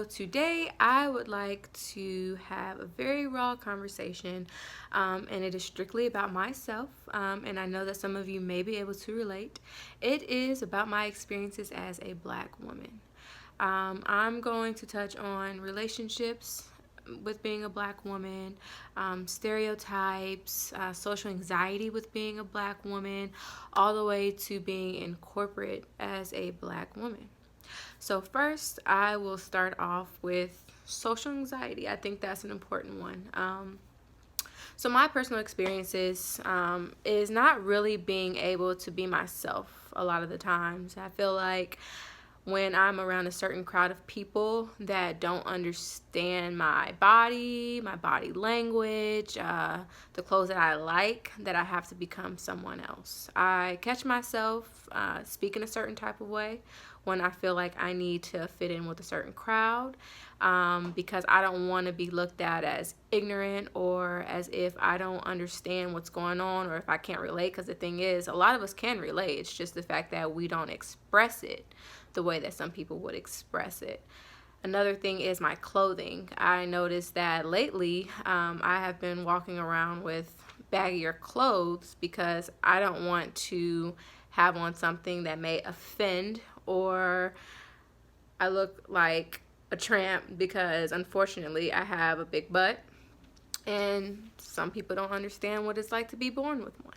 today I would like to have a very raw conversation, and it is strictly about myself. And I know that some of you may be able to relate. It is about my experiences as a Black woman. I'm going to touch on relationships with being a Black woman, stereotypes, social anxiety with being a Black woman, all the way to being in corporate as a Black woman. So, first, I will start off with social anxiety. I think that's an important one. So, my personal experiences is not really being able to be myself a lot of the times. I feel like when I'm around a certain crowd of people that don't understand my body language, the clothes that I like, that I have to become someone else. I catch myself speaking a certain type of way when I feel like I need to fit in with a certain crowd, because I don't want to be looked at as ignorant or as if I don't understand what's going on or if I can't relate. Because the thing is, a lot of us can relate. It's just the fact that we don't express it the way that some people would express it. Another thing is my clothing. I noticed that lately I have been walking around with baggier clothes because I don't want to have on something that may offend, or I look like a tramp because unfortunately I have a big butt and some people don't understand what it's like to be born with one.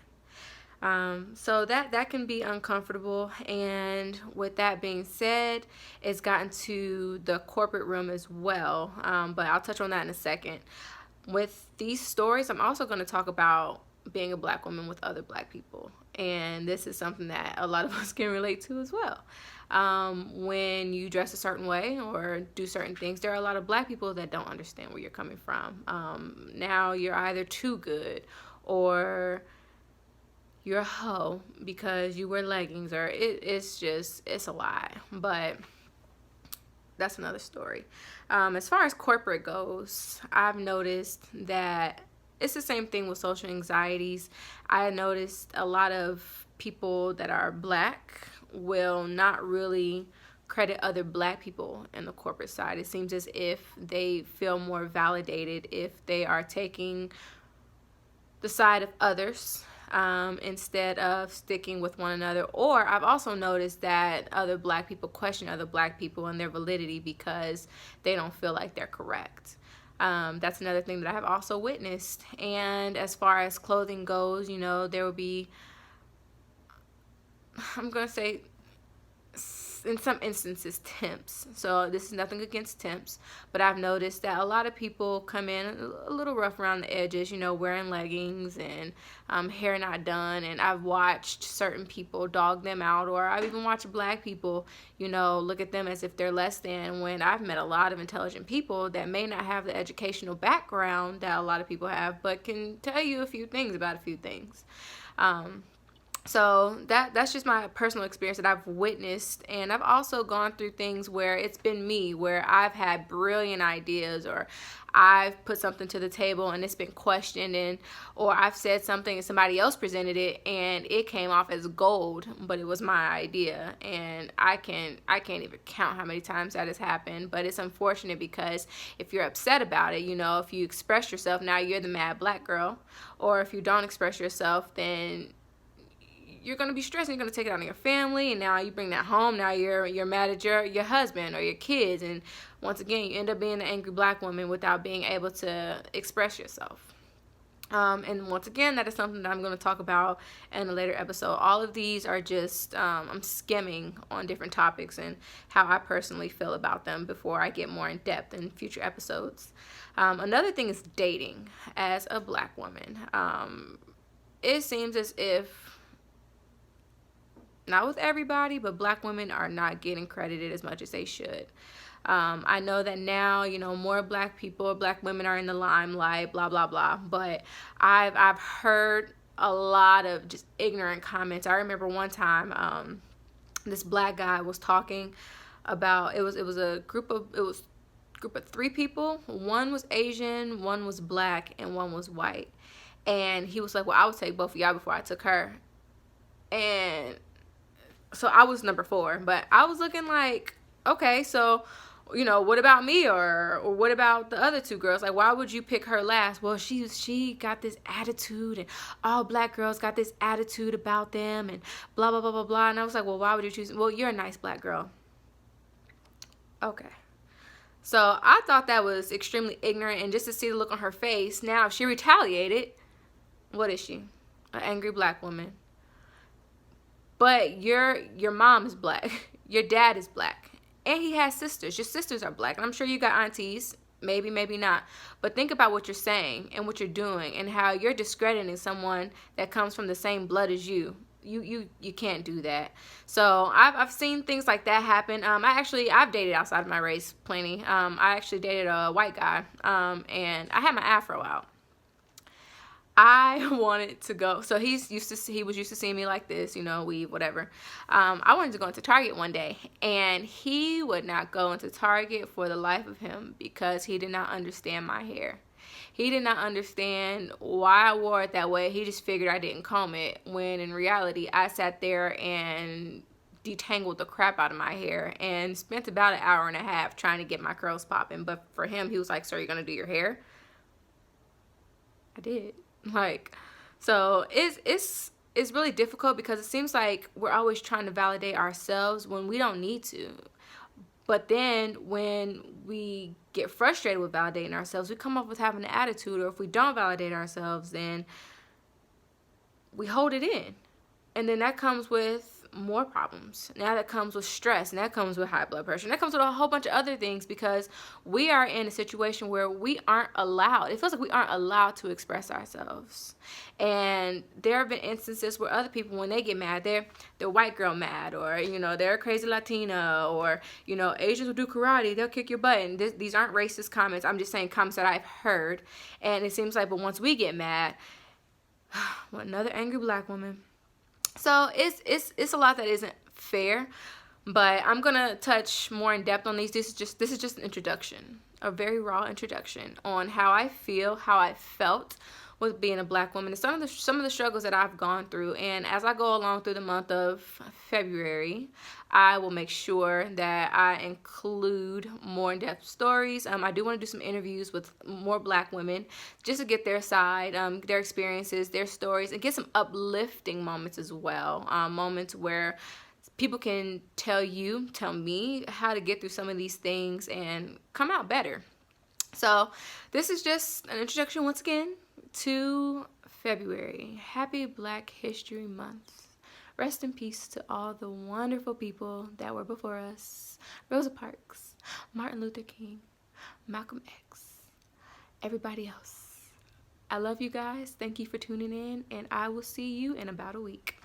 So that can be uncomfortable. And with that being said, it's gotten to the corporate realm as well. But I'll touch on that in a second. With these stories, I'm also going to talk about being a Black woman with other Black people. And this is something that a lot of us can relate to as well. When you dress a certain way or do certain things, there are a lot of Black people that don't understand where you're coming from. Now you're either too good or you're a hoe because you wear leggings, or it's a lie. But that's another story. As far as corporate goes, I've noticed that it's the same thing with social anxieties. I noticed a lot of people that are Black will not really credit other Black people in the corporate side. It seems as if they feel more validated if they are taking the side of others, instead of sticking with one another. Or I've also noticed that other Black people question other Black people and their validity because they don't feel like they're correct. That's another thing that I have also witnessed. And as far as clothing goes, there will be, I'm going to say, in some instances, temps. So this is nothing against temps, but I've noticed that a lot of people come in a little rough around the edges, wearing leggings and hair not done. And I've watched certain people dog them out, or I've even watched Black people, look at them as if they're less than, when I've met a lot of intelligent people that may not have the educational background that a lot of people have, but can tell you a few things about a few things. So that's just my personal experience that I've witnessed. And I've also gone through things where it's been me, where I've had brilliant ideas, or I've put something to the table and it's been questioned, or I've said something and somebody else presented it and it came off as gold, but it was my idea. And I can't even count how many times that has happened. But it's unfortunate because if you're upset about it, if you express yourself, now you're the mad Black girl. Or if you don't express yourself, then you're going to be stressed and you're going to take it out on your family, and now you bring that home. Now you're mad at your husband or your kids, and once again you end up being the angry Black woman without being able to express yourself. And once again, that is something that I'm going to talk about in a later episode. All of these are just I'm skimming on different topics and how I personally feel about them before I get more in depth in future episodes. Another thing is dating as a Black woman. It seems as if, not with everybody, but Black women are not getting credited as much as they should. I know that now, more Black people, Black women are in the limelight, blah, blah, blah. But I've heard a lot of just ignorant comments. I remember one time, this Black guy was talking about, it was a group of 3 people. One was Asian, one was Black, and one was white. And he was like, well, I would take both of y'all before I took her. And so I was number 4, but I was looking like, okay, so what about me, or what about the other two girls? Like, why would you pick her last? Well, she got this attitude, and all black girls got this attitude about them, and blah blah blah blah blah. And I was like, well, why would you choose? Well, you're a nice black girl. Okay. So I thought that was extremely ignorant, and just to see the look on her face, now if she retaliated, what is she? An angry black woman. But your mom is black. Your dad is black. And he has sisters. Your sisters are black. And I'm sure you got aunties. Maybe, maybe not. But think about what you're saying and what you're doing and how you're discrediting someone that comes from the same blood as you. You can't do that. So I've seen things like that happen. I've dated outside of my race plenty. I actually dated a white guy, and I had my afro out. I wanted to go. So he was used to seeing me like this, weave, whatever. I wanted to go into Target one day, and he would not go into Target for the life of him because he did not understand my hair. He did not understand why I wore it that way. He just figured I didn't comb it, when in reality I sat there and detangled the crap out of my hair and spent about an hour and a half trying to get my curls popping. But for him, he was like, "So you're gonna do your hair?" I did. So it's really difficult because it seems like we're always trying to validate ourselves when we don't need to. But then when we get frustrated with validating ourselves, we come up with having an attitude, or if we don't validate ourselves, then we hold it in. And then that comes with more problems. Now that comes with stress, and that comes with high blood pressure, and that comes with a whole bunch of other things, because we are in a situation where we aren't allowed. It feels like we aren't allowed to express ourselves. And there have been instances where other people, when they get mad, they're white girl mad, or they're a crazy Latina, or Asians will do karate, they'll kick your butt. And these aren't racist comments. I'm just saying comments that I've heard. And it seems like, but once we get mad, well, another angry black woman. So it's a lot that isn't fair, but I'm gonna touch more in depth on these. This is just an introduction, a very raw introduction on how I feel, how I felt with being a black woman, and some of the struggles that I've gone through. And as I go along through the month of February, I will make sure that I include more in-depth stories. I do want to do some interviews with more black women just to get their side, their experiences, their stories, and get some uplifting moments as well. Moments where people can tell me how to get through some of these things and come out better. So this is just an introduction once again to February. Happy Black History Month. Rest in peace to all the wonderful people that were before us. Rosa Parks, Martin Luther King, Malcolm X, everybody else. I love you guys. Thank you for tuning in, and I will see you in about a week.